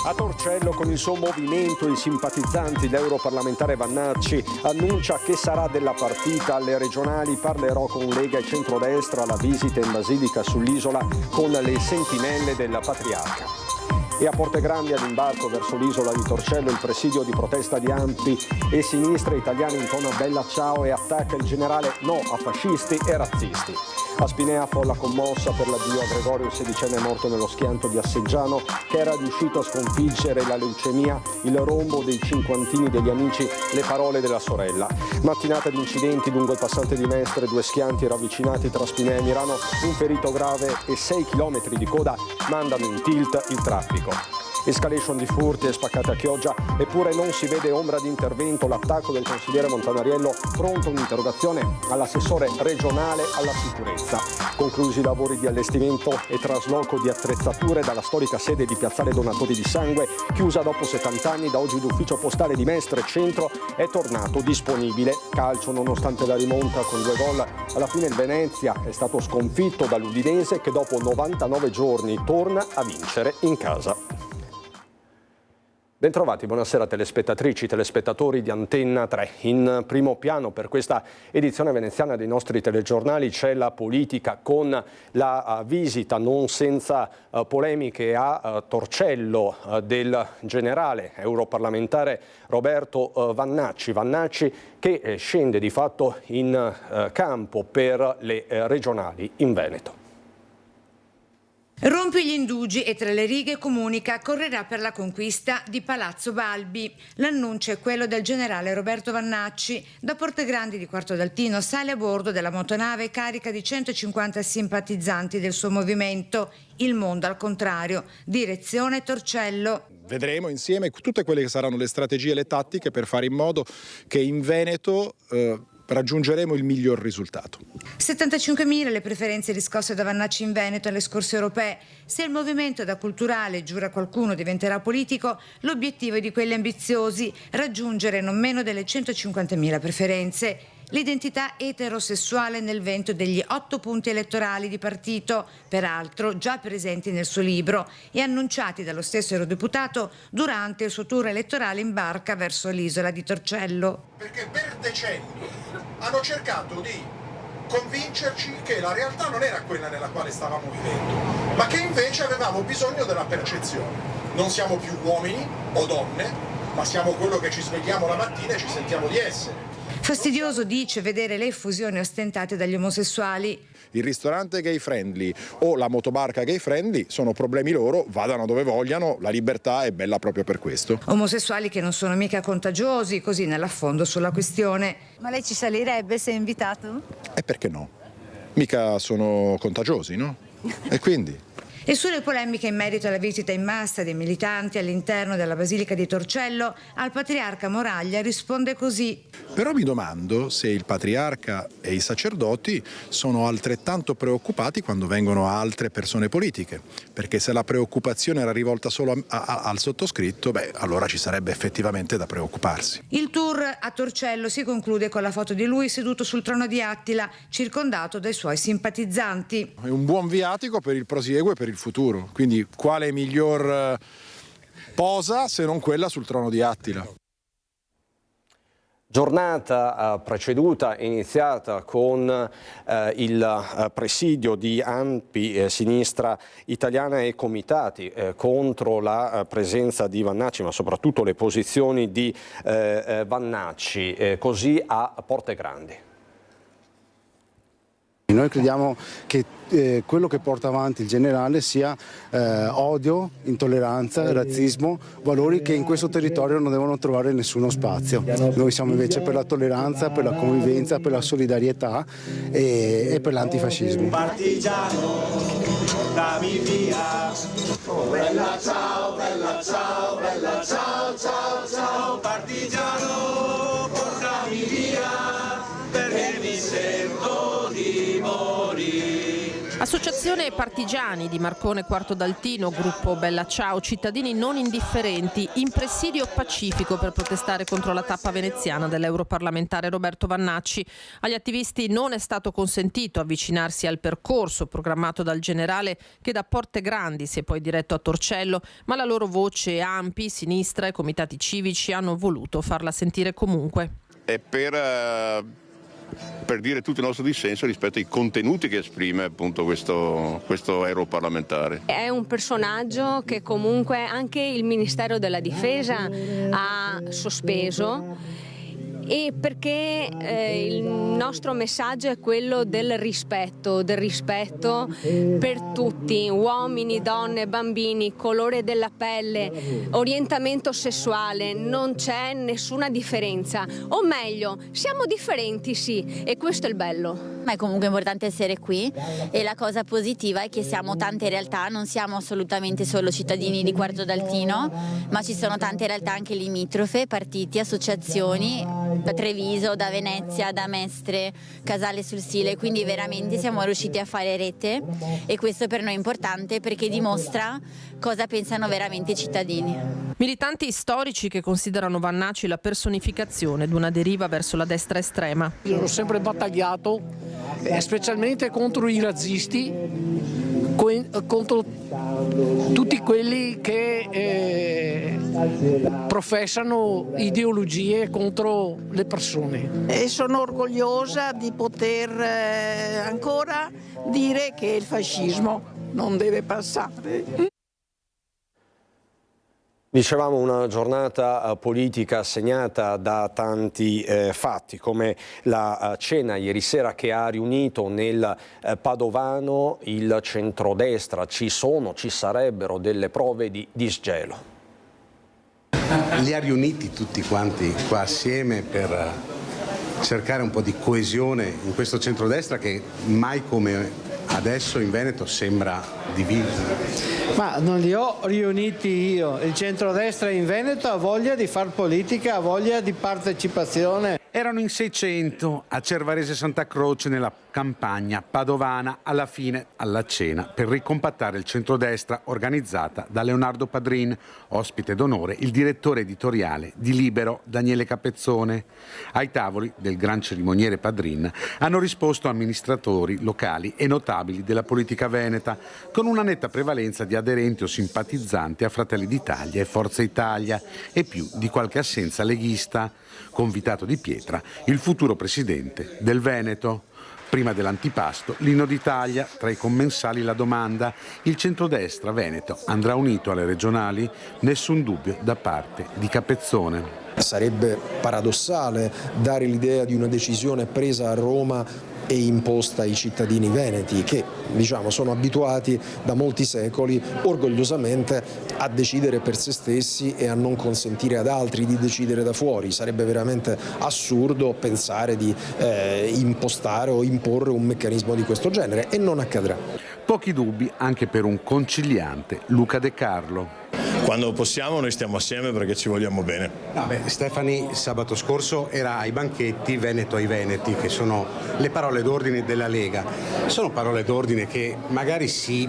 A Torcello, con il suo movimento, i simpatizzanti, l'europarlamentare Vannacci annuncia che sarà della partita alle regionali. Parlerò con Lega e centrodestra alla visita in Basilica sull'isola con le sentinelle della Patriarca. E a Porte Grandi, all'imbarco verso l'isola di Torcello, il presidio di protesta di Ampi e sinistra italiana intona Bella Ciao e attacca il generale no a fascisti e razzisti. A Spinea, folla commossa per l'addio a Gregorio, il sedicenne morto nello schianto di Asseggiano, che era riuscito a sconfiggere la leucemia, il rombo dei cinquantini degli amici, le parole della sorella. Mattinata di incidenti lungo il passante di Mestre, 2 schianti ravvicinati tra Spinea e Mirano, un ferito grave e 6 chilometri di coda mandano in tilt il traffico. Escalation di furti e spaccate a Chioggia, eppure non si vede ombra di intervento. L'attacco del consigliere Montanariello, pronto un'interrogazione all'assessore regionale alla sicurezza. Conclusi i lavori di allestimento e trasloco di attrezzature dalla storica sede di Piazzale Donatori di Sangue, chiusa dopo 70 anni. Da oggi l'ufficio postale di Mestre Centro è tornato disponibile. Calcio, nonostante la rimonta con 2 gol, alla fine il Venezia è stato sconfitto dall'Udinese, che dopo 99 giorni torna a vincere in casa. Bentrovati, buonasera telespettatrici, telespettatori di Antenna 3. In primo piano per questa edizione veneziana dei nostri telegiornali c'è la politica, con la visita non senza polemiche a Torcello del generale europarlamentare Roberto Vannacci. Vannacci che scende di fatto in campo per le regionali in Veneto. Rompe gli indugi e tra le righe comunica correrà per la conquista di Palazzo Balbi. L'annuncio è quello del generale Roberto Vannacci. Da Porte Grandi di Quarto d'Altino sale a bordo della motonave carica di 150 simpatizzanti del suo movimento. Il mondo al contrario, direzione Torcello. Vedremo insieme tutte quelle che saranno le strategie e le tattiche per fare in modo che in Veneto raggiungeremo il miglior risultato. 75.000 le preferenze riscosse da Vannacci in Veneto alle scorse europee. Se il movimento da culturale, giura qualcuno, diventerà politico, l'obiettivo è di quelli ambiziosi, raggiungere non meno delle 150.000 preferenze. L'identità eterosessuale nel vento degli 8 punti elettorali di partito, peraltro già presenti nel suo libro e annunciati dallo stesso eurodeputato durante il suo tour elettorale in barca verso l'isola di Torcello. Perché per decenni hanno cercato di convincerci che la realtà non era quella nella quale stavamo vivendo, ma che invece avevamo bisogno della percezione. Non siamo più uomini o donne, ma siamo quello che ci svegliamo la mattina e ci sentiamo di essere. Fastidioso, dice, vedere le effusioni ostentate dagli omosessuali. Il ristorante gay friendly o la motobarca gay friendly sono problemi loro, vadano dove vogliano, la libertà è bella proprio per questo. Omosessuali che non sono mica contagiosi, così nell'affondo sulla questione. Ma lei ci salirebbe se invitato? E perché no? Mica sono contagiosi, no? E quindi? E sulle polemiche in merito alla visita in massa dei militanti all'interno della Basilica di Torcello, al patriarca Moraglia risponde così. Però mi domando se il patriarca e i sacerdoti sono altrettanto preoccupati quando vengono altre persone politiche, perché se la preoccupazione era rivolta solo al sottoscritto, allora ci sarebbe effettivamente da preoccuparsi. Il tour a Torcello si conclude con la foto di lui seduto sul trono di Attila, circondato dai suoi simpatizzanti. È un buon viatico per il prosieguo e per il futuro, quindi quale miglior posa se non quella sul trono di Attila? Giornata preceduta, iniziata con il presidio di Ampi, sinistra italiana e comitati contro la presenza di Vannacci, ma soprattutto le posizioni di Vannacci, così a Porte Grandi. Noi crediamo che quello che porta avanti il generale sia odio, intolleranza, razzismo, valori che in questo territorio non devono trovare nessuno spazio. Noi siamo invece per la tolleranza, per la convivenza, per la solidarietà e per l'antifascismo. Partigiano, dammi via. Bella ciao, bella ciao, bella ciao, ciao, ciao. Partigiano, portami via, perché mi sento di morire. Associazione Partigiani di Marcone Quarto d'Altino, gruppo Bella Ciao, cittadini non indifferenti, in presidio pacifico per protestare contro la tappa veneziana dell'europarlamentare Roberto Vannacci. Agli attivisti non è stato consentito avvicinarsi al percorso programmato dal generale, che da Porte Grandi si è poi diretto a Torcello, ma la loro voce, ANPI, Sinistra e comitati civici, hanno voluto farla sentire comunque. È per dire tutto il nostro dissenso rispetto ai contenuti che esprime appunto questo europarlamentare. È un personaggio che comunque anche il Ministero della Difesa ha sospeso, e perché il nostro messaggio è quello del rispetto per tutti, uomini, donne, bambini, colore della pelle, orientamento sessuale, non c'è nessuna differenza, o meglio, siamo differenti sì, e questo è il bello. Ma è comunque importante essere qui, e la cosa positiva è che siamo tante realtà, non siamo assolutamente solo cittadini di Quarto d'Altino, ma ci sono tante realtà anche limitrofe, partiti, associazioni, da Treviso, da Venezia, da Mestre, Casale sul Sile, quindi veramente siamo riusciti a fare rete, e questo per noi è importante perché dimostra cosa pensano veramente i cittadini. Militanti storici che considerano Vannacci la personificazione di una deriva verso la destra estrema. Io ho sempre battagliato, specialmente contro i razzisti, contro tutti quelli che professano ideologie contro le persone. E sono orgogliosa di poter ancora dire che il fascismo non deve passare. Dicevamo una giornata politica segnata da tanti fatti, come la cena ieri sera che ha riunito nel Padovano il centrodestra. Ci sarebbero delle prove di disgelo. Li ha riuniti tutti quanti qua assieme per cercare un po' di coesione in questo centrodestra che mai come adesso in Veneto sembra diviso. Ma non li ho riuniti io, il centrodestra in Veneto ha voglia di far politica, ha voglia di partecipazione. Erano in 600 a Cervarese Santa Croce nella campagna padovana, alla fine alla cena per ricompattare il centrodestra organizzata da Leonardo Padrin, ospite d'onore il direttore editoriale di Libero Daniele Capezzone. Ai tavoli del gran cerimoniere Padrin hanno risposto amministratori locali e notabili della politica veneta, con una netta prevalenza di aderenti o simpatizzanti a Fratelli d'Italia e Forza Italia, e più di qualche assenza leghista. Convitato di pietra il futuro presidente del Veneto. Prima dell'antipasto, l'inno d'Italia, tra i commensali la domanda: il centrodestra veneto andrà unito alle regionali? Nessun dubbio da parte di Capezzone. Sarebbe paradossale dare l'idea di una decisione presa a Roma e imposta ai cittadini veneti che, diciamo, sono abituati da molti secoli orgogliosamente a decidere per se stessi e a non consentire ad altri di decidere da fuori. Sarebbe veramente assurdo pensare di impostare o imporre un meccanismo di questo genere, e non accadrà. Pochi dubbi anche per un conciliante Luca De Carlo. Quando possiamo noi stiamo assieme perché ci vogliamo bene. Stefani sabato scorso era ai banchetti Veneto ai Veneti, che sono le parole d'ordine della Lega. Sono parole d'ordine che magari si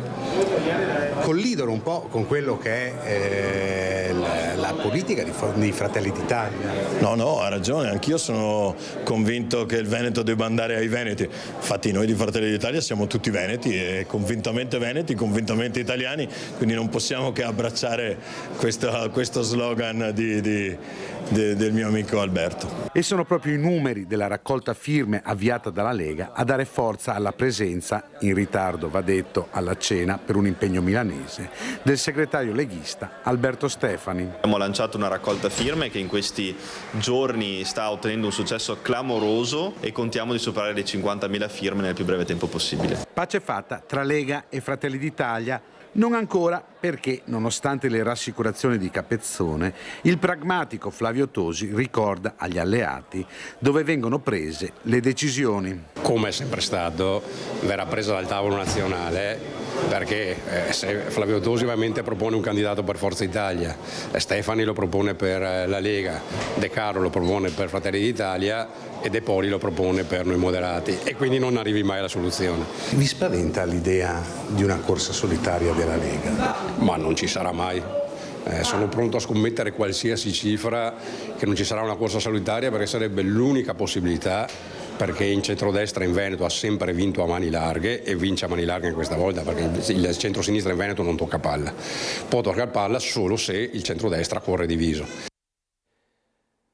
collidono un po' con quello che è la politica di Fratelli d'Italia. No, ha ragione, anch'io sono convinto che il Veneto debba andare ai Veneti. Infatti noi di Fratelli d'Italia siamo tutti veneti, e convintamente veneti, convintamente italiani, quindi non possiamo che abbracciare questo slogan del mio amico Alberto. E sono proprio i numeri della raccolta firme avviata dalla Lega a dare forza alla presenza, in ritardo va detto, alla cena per un impegno milanese, del segretario leghista Alberto Stefani. Abbiamo lanciato una raccolta firme che in questi giorni sta ottenendo un successo clamoroso, e contiamo di superare le 50.000 firme nel più breve tempo possibile. Pace fatta tra Lega e Fratelli d'Italia. Non ancora, perché, nonostante le rassicurazioni di Capezzone, il pragmatico Flavio Tosi ricorda agli alleati dove vengono prese le decisioni. Come è sempre stato, verrà preso dal tavolo nazionale perché se Flavio Tosi ovviamente propone un candidato per Forza Italia, Stefani lo propone per la Lega, De Caro lo propone per Fratelli d'Italia e De Poli lo propone per Noi Moderati, e quindi non arrivi mai alla soluzione. Vi spaventa l'idea di una corsa solitaria della Lega? Ma non ci sarà mai. Sono pronto a scommettere qualsiasi cifra che non ci sarà una corsa solitaria, perché sarebbe l'unica possibilità, perché in centrodestra in Veneto ha sempre vinto a mani larghe e vince a mani larghe anche questa volta, perché il centrosinistra in Veneto non tocca palla. Può toccare palla solo se il centrodestra corre diviso.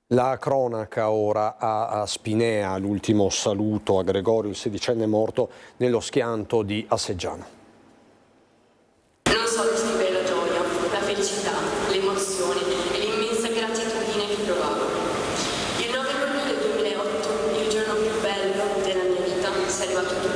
La cronaca ora a Spinea, l'ultimo saluto a Gregorio, il 16enne morto nello schianto di Asseggiano. Non so descrivere la gioia, la felicità, l'emozione e l'immensa gratitudine che provavo. Il 9 luglio del 2008, il giorno più bello della mia vita, sei arrivato tu.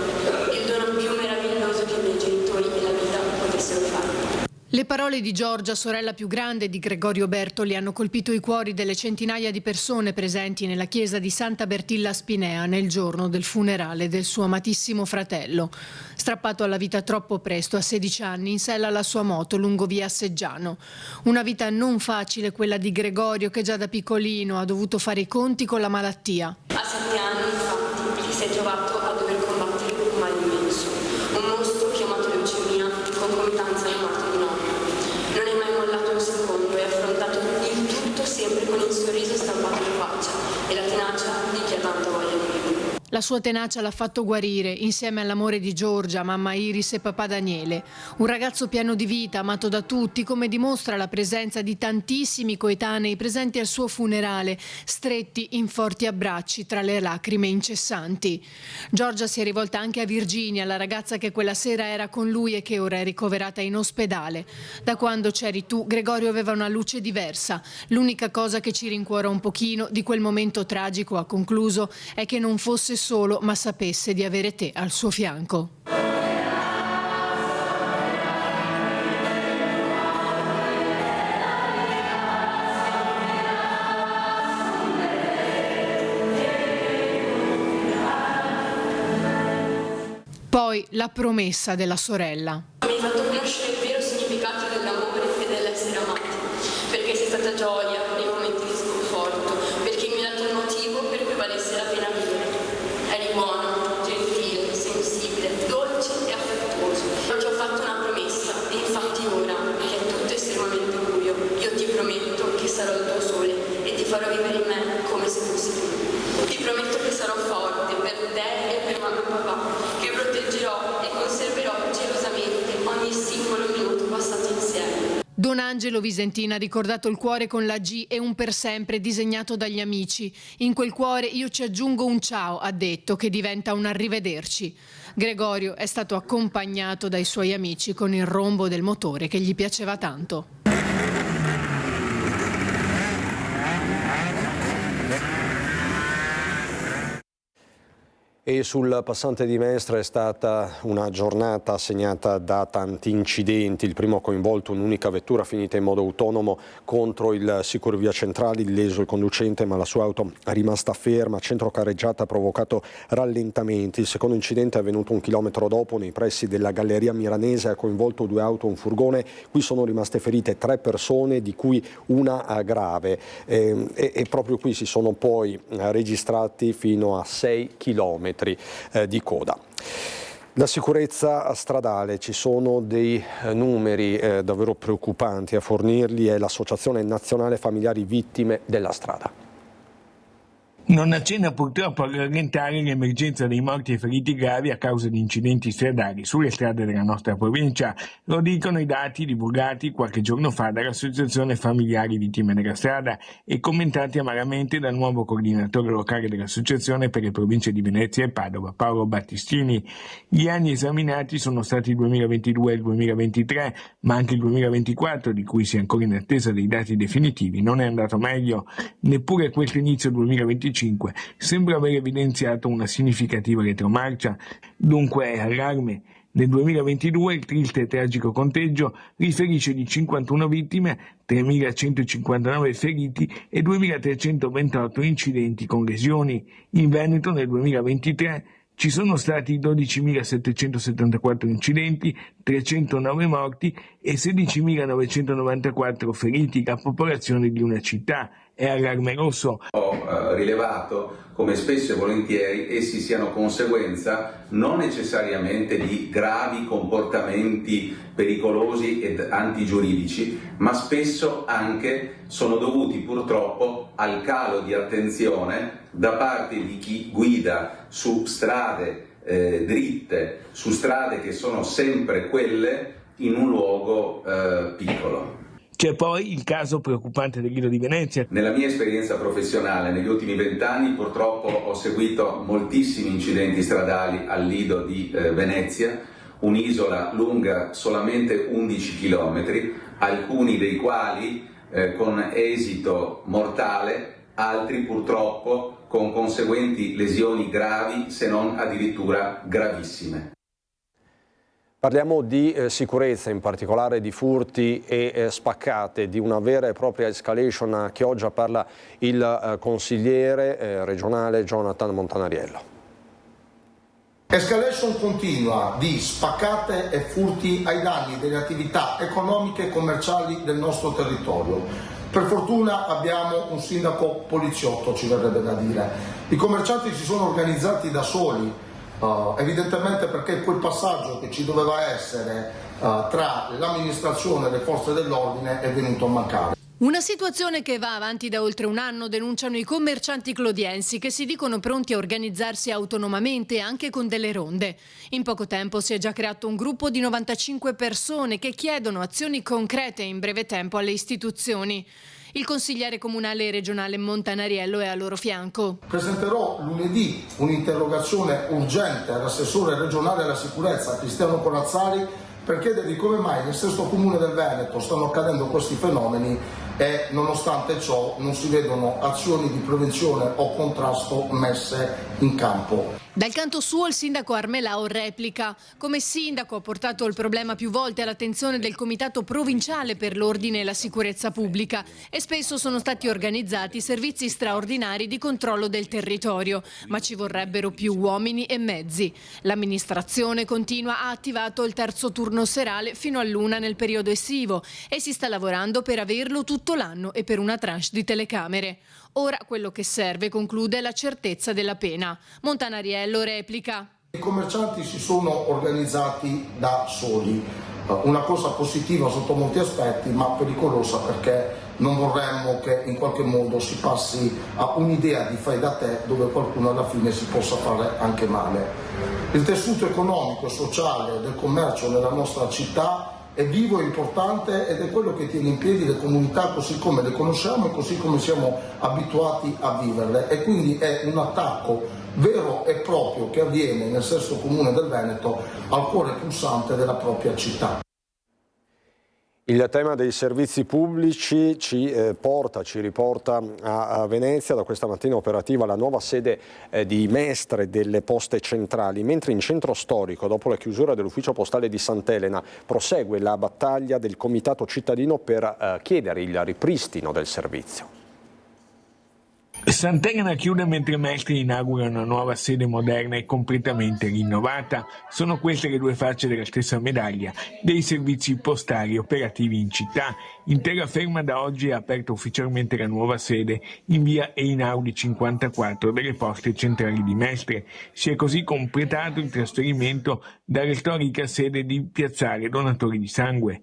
Il dono più meraviglioso che i miei genitori e la vita potessero fare. Le parole di Giorgia, sorella più grande di Gregorio Bertoli, hanno colpito i cuori delle centinaia di persone presenti nella chiesa di Santa Bertilla a Spinea nel giorno del funerale del suo amatissimo fratello. Strappato alla vita troppo presto, a 16 anni, in sella alla sua moto lungo via Asseggiano. Una vita non facile quella di Gregorio, che già da piccolino ha dovuto fare i conti con la malattia. A 7 anni, infatti, ti sei trovato a dover combattere un male immenso, un mostro chiamato leucemia, concomitanza alla morte di nonno. Non hai mai mollato un secondo e hai affrontato il tutto sempre con il sorriso stampato in faccia e la tenacia di chi ha tanta voglia di vivere. La sua tenacia l'ha fatto guarire, insieme all'amore di Giorgia, mamma Iris e papà Daniele. Un ragazzo pieno di vita, amato da tutti, come dimostra la presenza di tantissimi coetanei presenti al suo funerale, stretti in forti abbracci tra le lacrime incessanti. Giorgia si è rivolta anche a Virginia, la ragazza che quella sera era con lui e che ora è ricoverata in ospedale. Da quando c'eri tu, Gregorio aveva una luce diversa. L'unica cosa che ci rincuora un pochino di quel momento tragico, ha concluso, è che non fosse solo, ma sapesse di avere te al suo fianco. Poi la promessa della sorella. Mi hai fatto conoscere il vero significato dell'amore e dell'essere amati, perché sei stata gioia nei momenti di sconforto, perché mi hai dato il motivo per cui valesse la pena vivere. Eri buono, gentile, sensibile, dolce e affettuoso. Ti ho fatto una promessa e infatti ora, che è tutto estremamente buio, io ti prometto che sarò il tuo sole e ti farò vivere in me come se fossi tu. Ti prometto che sarò forte per te e per mamma e papà, che proteggerò e conserverò gelosamente ogni singolo minuto passato insieme. Don Angelo Visentin ha ricordato il cuore con la G e un per sempre disegnato dagli amici. In quel cuore io ci aggiungo un ciao, ha detto, che diventa un arrivederci. Gregorio è stato accompagnato dai suoi amici con il rombo del motore che gli piaceva tanto. E sul passante di Mestre è stata una giornata segnata da tanti incidenti. Il primo ha coinvolto un'unica vettura finita in modo autonomo contro il Sicurvia Centrale, illeso il conducente ma la sua auto è rimasta ferma. Centro carreggiata ha provocato rallentamenti. Il secondo incidente è avvenuto 1 chilometro dopo nei pressi della Galleria Milanese, ha coinvolto 2 auto e un furgone. Qui sono rimaste ferite 3 persone, di cui una grave. E proprio qui si sono poi registrati fino a 6 chilometri di coda. La sicurezza stradale, ci sono dei numeri davvero preoccupanti, a fornirli è l'Associazione Nazionale Familiari Vittime della Strada. Non accenna purtroppo a rallentare l'emergenza dei morti e feriti gravi a causa di incidenti stradali sulle strade della nostra provincia. Lo dicono i dati divulgati qualche giorno fa dall'Associazione Familiari Vittime della Strada e commentati amaramente dal nuovo coordinatore locale dell'associazione per le province di Venezia e Padova, Paolo Battistini. Gli anni esaminati sono stati il 2022 e il 2023, ma anche il 2024, di cui si è ancora in attesa dei dati definitivi, non è andato meglio. Neppure questo inizio 2025 sembra aver evidenziato una significativa retromarcia. Dunque è allarme. Nel 2022 il triste e tragico conteggio riferisce di 51 vittime, 3.159 feriti e 2.328 incidenti con lesioni. In Veneto nel 2023 Ci sono stati 12.774 incidenti, 309 morti e 16.994 feriti, la popolazione di una città. È allarme rosso. Ho rilevato come spesso e volentieri essi siano conseguenza non necessariamente di gravi comportamenti pericolosi ed antigiuridici, ma spesso anche sono dovuti purtroppo al calo di attenzione da parte di chi guida su strade dritte, su strade che sono sempre quelle in un luogo piccolo. C'è poi il caso preoccupante del Lido di Venezia. Nella mia esperienza professionale negli ultimi 20 anni purtroppo ho seguito moltissimi incidenti stradali al Lido di Venezia, un'isola lunga solamente 11 km, alcuni dei quali con esito mortale, altri purtroppo con conseguenti lesioni gravi se non addirittura gravissime. Parliamo di sicurezza, in particolare di furti e spaccate, di una vera e propria escalation. A Chioggia parla il consigliere regionale Jonathan Montanariello. Escalation continua di spaccate e furti ai danni delle attività economiche e commerciali del nostro territorio. Per fortuna abbiamo un sindaco poliziotto, ci verrebbe da dire. I commercianti si sono organizzati da soli, evidentemente perché quel passaggio che ci doveva essere tra l'amministrazione e le forze dell'ordine è venuto a mancare. Una situazione che va avanti da oltre un anno, denunciano i commercianti clodiensi che si dicono pronti a organizzarsi autonomamente anche con delle ronde. In poco tempo si è già creato un gruppo di 95 persone che chiedono azioni concrete in breve tempo alle istituzioni. Il consigliere comunale e regionale Montanariello è al loro fianco. Presenterò lunedì un'interrogazione urgente all'assessore regionale alla sicurezza Cristiano Corazzari per chiedergli come mai nel sesto comune del Veneto stanno accadendo questi fenomeni e nonostante ciò non si vedono azioni di prevenzione o contrasto messe in campo. Dal canto suo il sindaco Armelao replica. Come sindaco ha portato il problema più volte all'attenzione del Comitato Provinciale per l'Ordine e la Sicurezza Pubblica e spesso sono stati organizzati servizi straordinari di controllo del territorio, ma ci vorrebbero più uomini e mezzi. L'amministrazione continua ha attivato il terzo turno serale fino all'1 nel periodo estivo e si sta lavorando per averlo tutto l'anno e per una tranche di telecamere. Ora quello che serve, conclude, è la certezza della pena. Montanariello replica. I commercianti si sono organizzati da soli, una cosa positiva sotto molti aspetti ma pericolosa perché non vorremmo che in qualche modo si passi a un'idea di fai da te dove qualcuno alla fine si possa fare anche male. Il tessuto economico e sociale del commercio nella nostra città è vivo e importante ed è quello che tiene in piedi le comunità così come le conosciamo e così come siamo abituati a viverle e quindi è un attacco vero e proprio che avviene nel sesto comune del Veneto al cuore pulsante della propria città. Il tema dei servizi pubblici ci riporta a Venezia. Da questa mattina operativa la nuova sede di Mestre delle Poste Centrali, mentre in centro storico, dopo la chiusura dell'ufficio postale di Sant'Elena, prosegue la battaglia del Comitato Cittadino per chiedere il ripristino del servizio. Sant'Elena chiude mentre Mestre inaugura una nuova sede moderna e completamente rinnovata. Sono queste le due facce della stessa medaglia dei servizi postali operativi in città. In terraferma da oggi è aperta ufficialmente la nuova sede in via Einaudi 54 delle Poste Centrali di Mestre. Si è così completato il trasferimento dalle storica sede di Piazzale Donatori di Sangue.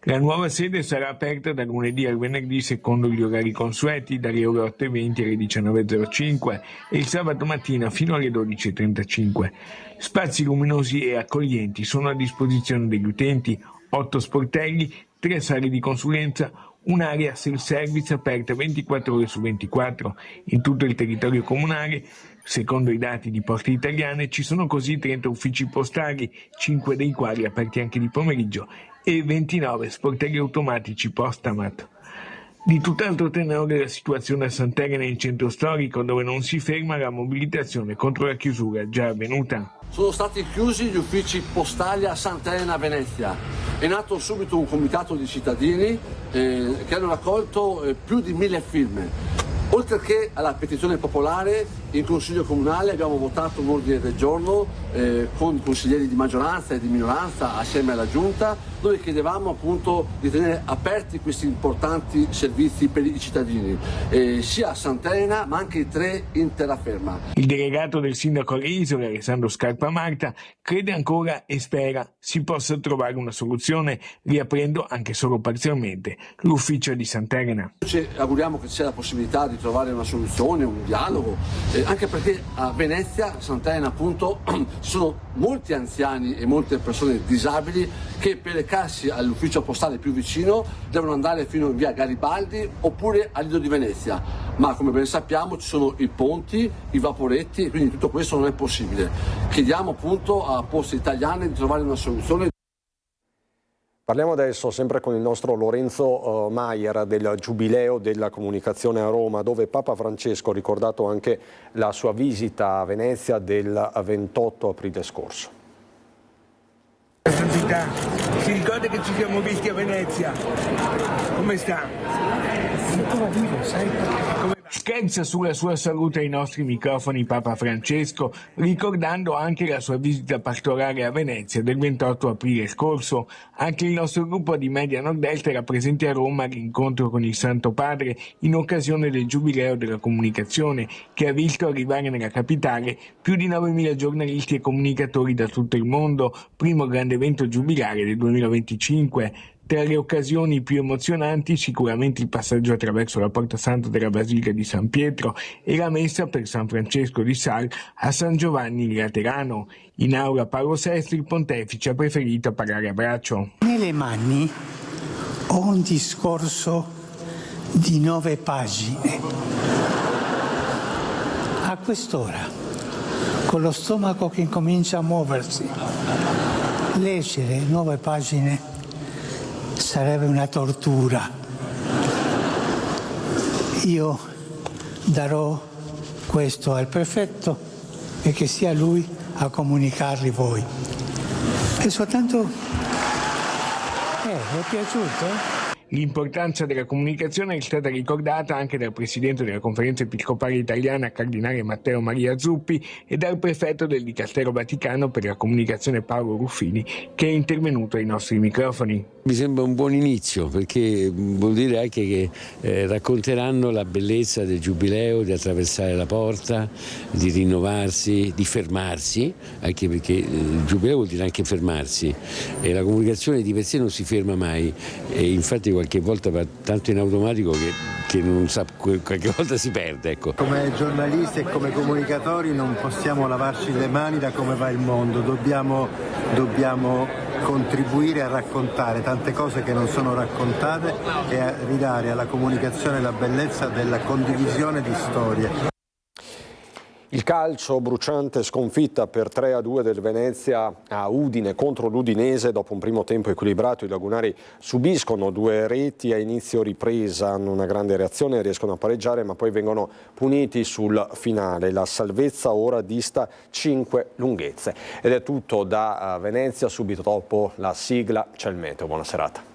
La nuova sede sarà aperta da lunedì al venerdì secondo gli orari consueti, dalle ore 8:20 alle 19:05 e il sabato mattina fino alle 12:35. Spazi luminosi e accoglienti sono a disposizione degli utenti, 8 sportelli, 3 sale di consulenza, un'area self-service aperta 24 ore su 24 in tutto il territorio comunale. Secondo i dati di Poste Italiane ci sono così 30 uffici postali, 5 dei quali aperti anche di pomeriggio, e 29 sportelli automatici Postamat. Di tutt'altro tenore la situazione a Sant'Elena in centro storico, dove non si ferma la mobilitazione contro la chiusura già avvenuta. Sono stati chiusi gli uffici postali a Sant'Elena Venezia. È nato subito un comitato di cittadini che hanno raccolto più di 1000 firme. Oltre che alla petizione popolare, in Consiglio Comunale abbiamo votato un ordine del giorno con i consiglieri di maggioranza e di minoranza assieme alla Giunta, dove chiedevamo appunto di tenere aperti questi importanti servizi per i cittadini, sia a Sant'Elena ma anche i 3 in terraferma. Il delegato del sindaco alle isole, Alessandro Scarpa Marta, crede ancora e spera si possa trovare una soluzione riaprendo anche solo parzialmente l'ufficio di Sant'Elena. Ci auguriamo che ci sia la possibilità di trovare una soluzione, un dialogo, anche perché a Venezia, Sant'Elena appunto, ci sono molti anziani e molte persone disabili che per recarsi all'ufficio postale più vicino devono andare fino in via Garibaldi oppure a Lido di Venezia, ma come ben sappiamo ci sono i ponti, i vaporetti, e quindi tutto questo non è possibile. Chiediamo appunto a Poste Italiane di trovare una soluzione. Parliamo adesso sempre con il nostro Lorenzo Maier del Giubileo della Comunicazione a Roma, dove Papa Francesco ha ricordato anche la sua visita a Venezia del 28 aprile scorso. Santità, si ricorda che ci siamo visti a Venezia? Come sta? Ancora vivo, sai? Scherza sulla sua salute ai nostri microfoni Papa Francesco, ricordando anche la sua visita pastorale a Venezia del 28 aprile scorso. Anche il nostro gruppo di Media Nord-Est era presente a Roma all'incontro con il Santo Padre in occasione del Giubileo della Comunicazione, che ha visto arrivare nella capitale più di 9.000 giornalisti e comunicatori da tutto il mondo, primo grande evento giubilare del 2025. Tra le occasioni più emozionanti sicuramente il passaggio attraverso la Porta Santa della Basilica di San Pietro e la messa per San Francesco di Sales a San Giovanni in Laterano. In aula Paolo VI, il pontefice ha preferito parlare a braccio. Nelle mani ho un discorso di 9 pagine. A quest'ora, con lo stomaco che incomincia a muoversi, leggere 9 pagine sarebbe una tortura. Io darò questo al prefetto e che sia lui a comunicarli voi. E soltanto è piaciuto? L'importanza della comunicazione è stata ricordata anche dal presidente della Conferenza Episcopale Italiana, Cardinale Matteo Maria Zuppi, e dal prefetto del Dicastero Vaticano per la Comunicazione Paolo Ruffini, che è intervenuto ai nostri microfoni. Mi sembra un buon inizio, perché vuol dire anche che racconteranno la bellezza del Giubileo, di attraversare la porta, di rinnovarsi, di fermarsi, anche perché il Giubileo vuol dire anche fermarsi e la comunicazione di per sé non si ferma mai, e infatti qualche volta va tanto in automatico che non sa, qualche volta si perde. Ecco. Come giornalisti e come comunicatori non possiamo lavarci le mani da come va il mondo, dobbiamo contribuire a raccontare tante cose che non sono raccontate e a ridare alla comunicazione la bellezza della condivisione di storie. Il calcio, bruciante sconfitta per 3-2 del Venezia a Udine contro l'Udinese. Dopo un primo tempo equilibrato i lagunari subiscono 2 reti a inizio ripresa, hanno una grande reazione, riescono a pareggiare ma poi vengono puniti sul finale. La salvezza ora dista 5 lunghezze. Ed è tutto da Venezia, subito dopo la sigla c'è il meteo. Buona serata.